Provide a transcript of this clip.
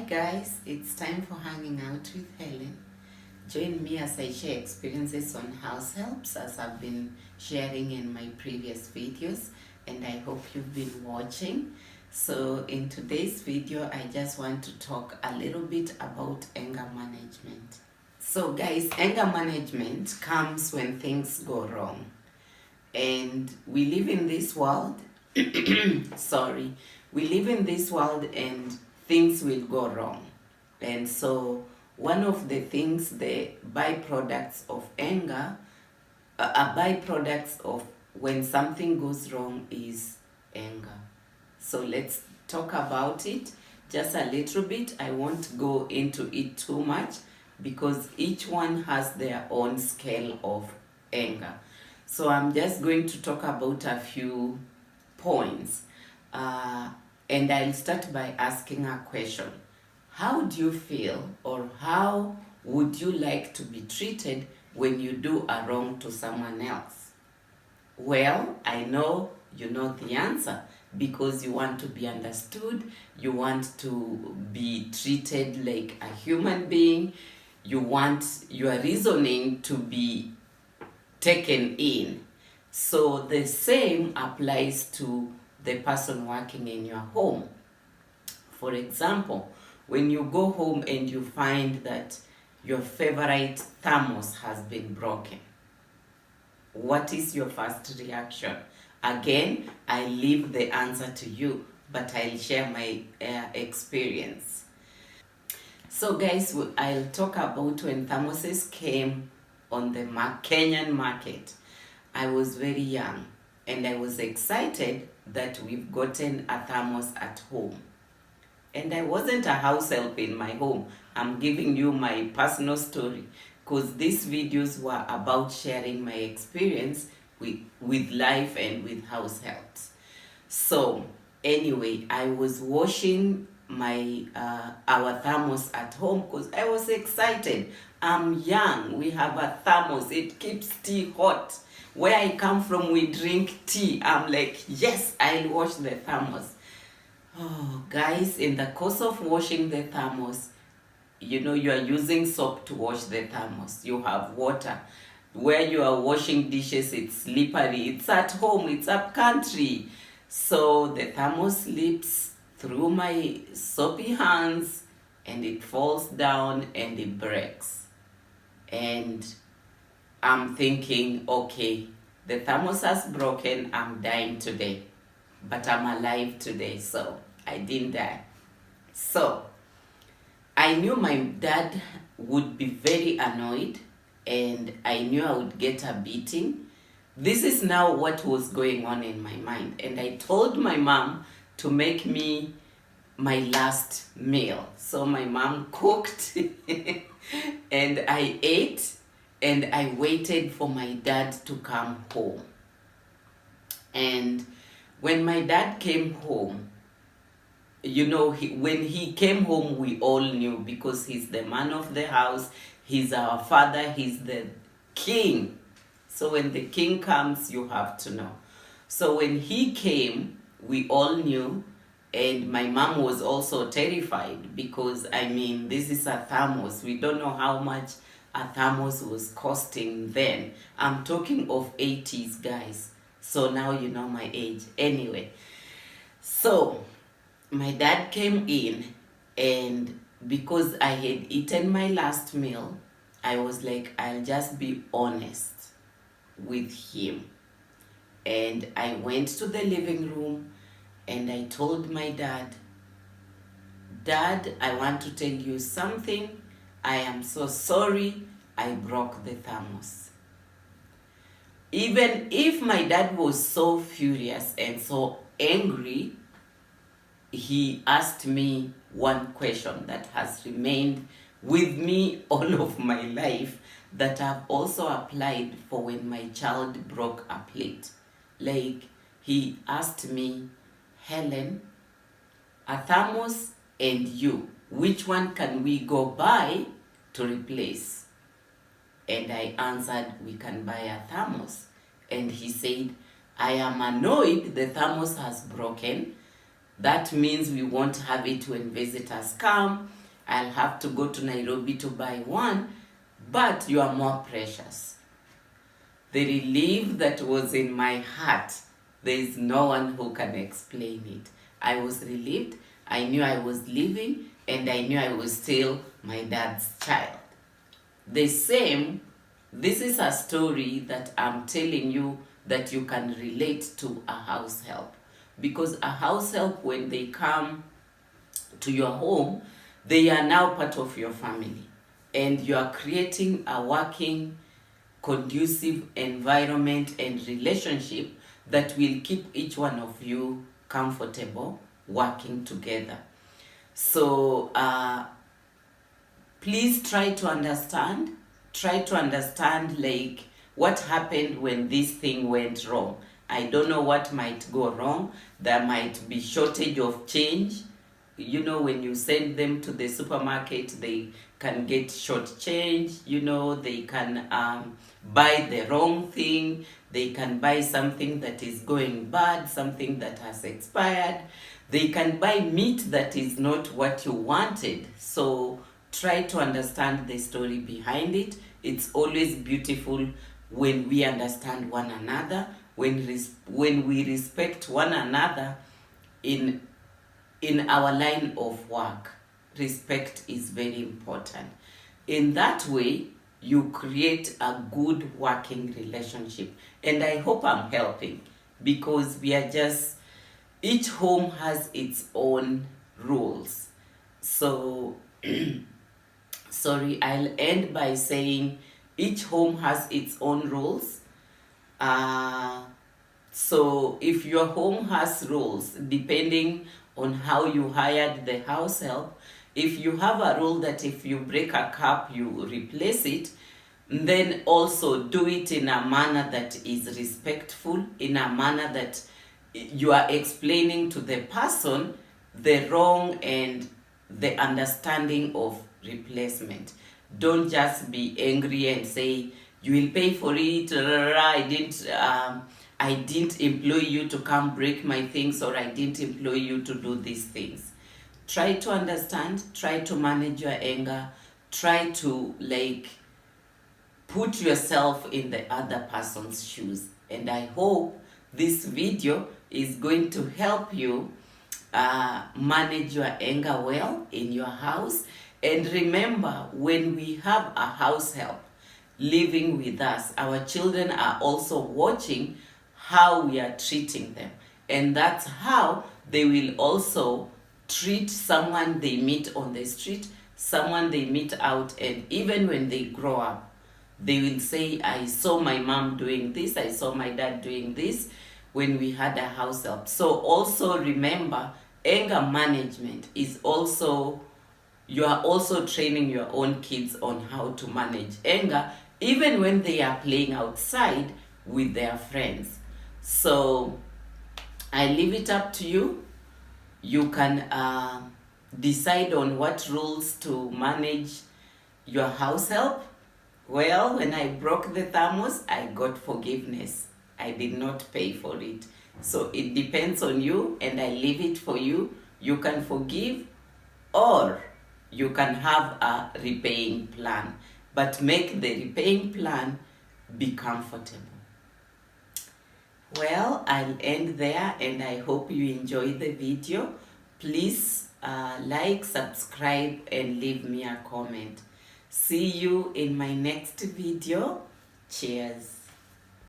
guys, it's time for hanging out with Helen. Join me as I share experiences on house helps as I've been sharing in my previous videos, and I hope you've been watching. So in today's video, I just want to talk a little bit about anger management. So guys, anger management comes when things go wrong. And we live in this world, we live in this world and things will go wrong. And so one of the things, the byproducts of anger, a byproducts of when something goes wrong is anger. So let's talk about it just a little bit. I won't go into it too much because each one has their own scale of anger. So I'm just going to talk about a few points. And I'll start by asking a question. How do you feel, or how would you like to be treated when you do a wrong to someone else? Well, I know you know the answer because you want to be understood, you want to be treated like a human being, you want your reasoning to be taken in. So the same applies to the person working in your home. For example, when you go home and you find that your favorite thermos has been broken, what is your first reaction? Again, I leave the answer to you, but I'll share my experience. So guys, I'll talk about when thermoses came on the Kenyan market. I was very young and I was excited that we've gotten a thermos at home. And I wasn't a house help in my home. I'm giving you my personal story because these videos were about sharing my experience with life and with house helps. So anyway, I was washing my our thermos at home because I was excited. I'm young, we have a thermos, it keeps tea hot. Where I come from, we drink tea. I'm like, yes, I'll wash the thermos. Oh, guys, in the course of washing the thermos, you know, you are using soap to wash the thermos. You have water. Where you are washing dishes, it's slippery. It's at home, it's up country. So the thermos slips through my soapy hands and it falls down and it breaks. And I'm thinking, okay, the thermos has broken, I'm dying today. But I'm alive today, so I didn't die. So I knew my dad would be very annoyed and I knew I would get a beating. This is now what was going on in my mind. And I told my mom to make me my last meal. So my mom cooked and I ate and I waited for my dad to come home. And when my dad came home, you know, when he came home, we all knew because he's the man of the house, he's our father, he's the king. So when the king comes, you have to know. So when he came, we all knew, and my mom was also terrified because, I mean, this is a thermos. We don't know how much a thermos was costing then. I'm talking of 80s, guys. So now you know my age. Anyway, so my dad came in, and because I had eaten my last meal, I was like, I'll just be honest with him. And I went to the living room and I told my dad, Dad, I want to tell you something. I am so sorry I broke the thermos. Even if my dad was so furious and so angry, he asked me one question that has remained with me all of my life that I've also applied for when my child broke a plate. Like, he asked me, Helen, a thermos and you, which one can we go buy to replace? And I answered, we can buy a thermos. And he said, I am annoyed the thermos has broken. That means we won't have it when visitors come. I'll have to go to Nairobi to buy one, but you are more precious. The relief that was in my heart, there is no one who can explain it. I was relieved. I knew I was living, and I knew I was still my dad's child. The same, this is a story that I'm telling you that you can relate to a house help. Because a house help, when they come to your home, they are now part of your family. And you are creating a working, conducive environment and relationship that will keep each one of you comfortable working together. So please try to understand like what happened when this thing went wrong. I don't know what might go wrong. There might be shortage of change. You know, when you send them to the supermarket, they can get short change. You know, they can buy the wrong thing. They can buy something that is going bad, something that has expired. They can buy meat that is not what you wanted. So try to understand the story behind it. It's always beautiful when we understand one another, when we respect one another in our line of work. Respect is very important. In that way, you create a good working relationship. And I hope I'm helping, because we are just, each home has its own rules. So, sorry, I'll end by saying each home has its own rules. So if your home has rules, depending on how you hired the house help, if you have a rule that if you break a cup, you replace it, then also do it in a manner that is respectful, in a manner that you are explaining to the person the wrong and the understanding of replacement. Don't just be angry and say, you will pay for it, I didn't employ you to come break my things, or I didn't employ you to do these things. Try to understand, try to manage your anger, try to put yourself in the other person's shoes. And I hope this video is going to help you manage your anger well in your house. And remember, when we have a house help living with us, our children are also watching how we are treating them. And that's how they will also treat someone they meet on the street, someone they meet out, and even when they grow up, they will say, I saw my mom doing this, I saw my dad doing this when we had a house help. So also remember, anger management is also, you are also training your own kids on how to manage anger, even when they are playing outside with their friends. So I leave it up to you. You can decide on what rules to manage your house help. Well, when I broke the thermos, I got forgiveness. I did not pay for it. So it depends on you, and I leave it for you. You can forgive, or you can have a repaying plan. But make the repaying plan be comfortable. Well, I'll end there, and I hope you enjoyed the video. Please like, subscribe, and leave me a comment. See you in my next video. Cheers.